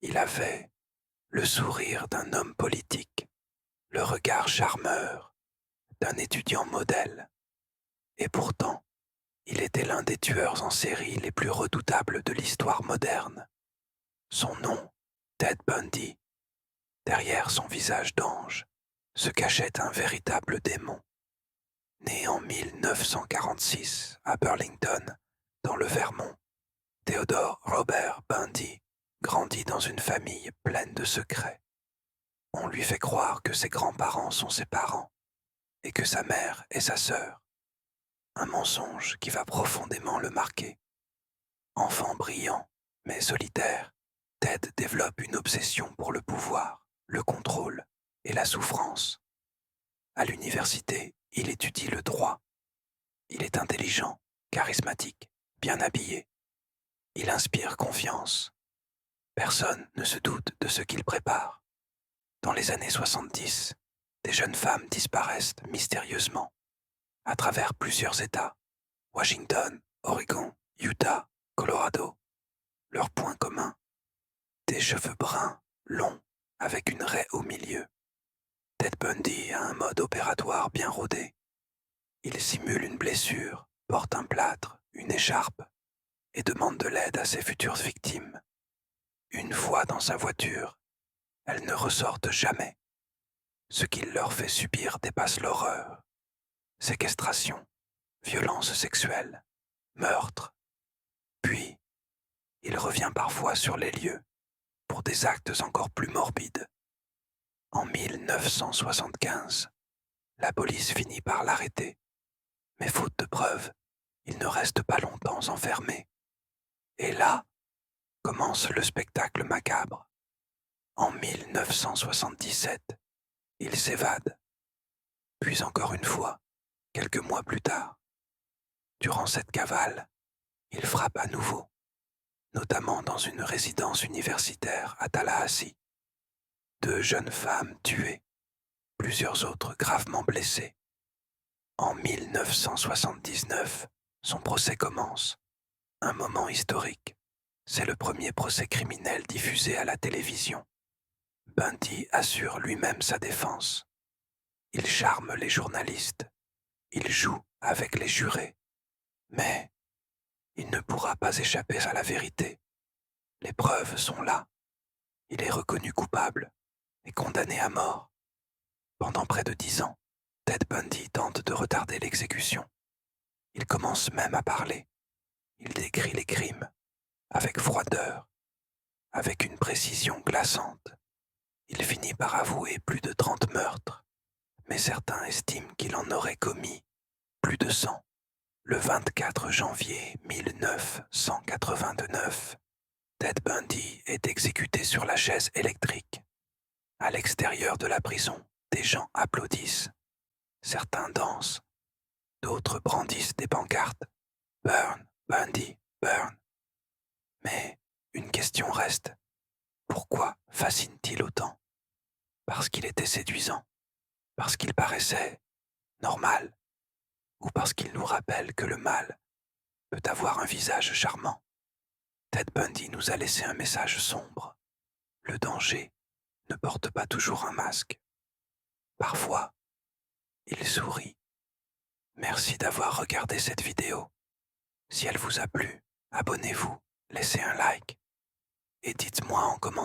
Il avait le sourire d'un homme politique, le regard charmeur d'un étudiant modèle, et pourtant, il était l'un des tueurs en série les plus redoutables de l'histoire moderne. Son nom, Ted Bundy, derrière son visage d'ange, se cachait un véritable démon. Né en 1946 à Burlington, dans le Vermont, Theodore Robert Bundy grandit dans une famille pleine de secrets. On lui fait croire que ses grands-parents sont ses parents et que sa mère est sa sœur. Un mensonge qui va profondément le marquer. Enfant brillant, mais solitaire, Ted développe une obsession pour le pouvoir, le contrôle et la souffrance. À l'université, il étudie le droit. Il est intelligent, charismatique, bien habillé. Il inspire confiance. Personne ne se doute de ce qu'il prépare. Dans les années 70, des jeunes femmes disparaissent mystérieusement à travers plusieurs États: Washington, Oregon, Utah, Colorado. Leur point commun: des cheveux bruns, longs, avec une raie au milieu. Ted Bundy a un mode opératoire bien rodé. Il simule une blessure, porte un plâtre, une écharpe, et demande de l'aide à ses futures victimes. Une fois dans sa voiture, elles ne ressortent jamais. Ce qu'il leur fait subir dépasse l'horreur. Séquestration, violence sexuelle, meurtre. Puis, il revient parfois sur les lieux pour des actes encore plus morbides. En 1975, la police finit par l'arrêter, mais faute de preuves, il ne reste pas longtemps enfermé. Et là, commence le spectacle macabre. En 1977, il s'évade. Puis encore une fois, quelques mois plus tard. Durant cette cavale, il frappe à nouveau, notamment dans une résidence universitaire à Tallahassee. 2 jeunes femmes tuées, plusieurs autres gravement blessées. En 1979, son procès commence. Un moment historique. C'est le premier procès criminel diffusé à la télévision. Bundy assure lui-même sa défense. Il charme les journalistes. Il joue avec les jurés. Mais il ne pourra pas échapper à la vérité. Les preuves sont là. Il est reconnu coupable et condamné à mort. Pendant près de 10 ans, Ted Bundy tente de retarder l'exécution. Il commence même à parler. Il décrit les crimes avec froideur, avec une précision glaçante. Il finit par avouer plus de 30 meurtres, mais certains estiment qu'il en aurait commis plus de 100. Le 24 janvier 1989, Ted Bundy est exécuté sur la chaise électrique. À l'extérieur de la prison, des gens applaudissent. Certains dansent, d'autres brandissent des pancartes. Burn, Bundy, burn. Mais une question reste. Pourquoi fascine-t-il autant? Parce qu'il était séduisant? Parce qu'il paraissait normal? Ou parce qu'il nous rappelle que le mal peut avoir un visage charmant? Ted Bundy nous a laissé un message sombre. Le danger ne porte pas toujours un masque. Parfois, il sourit. Merci d'avoir regardé cette vidéo. Si elle vous a plu, abonnez-vous, laissez un like et dites-moi en commentaire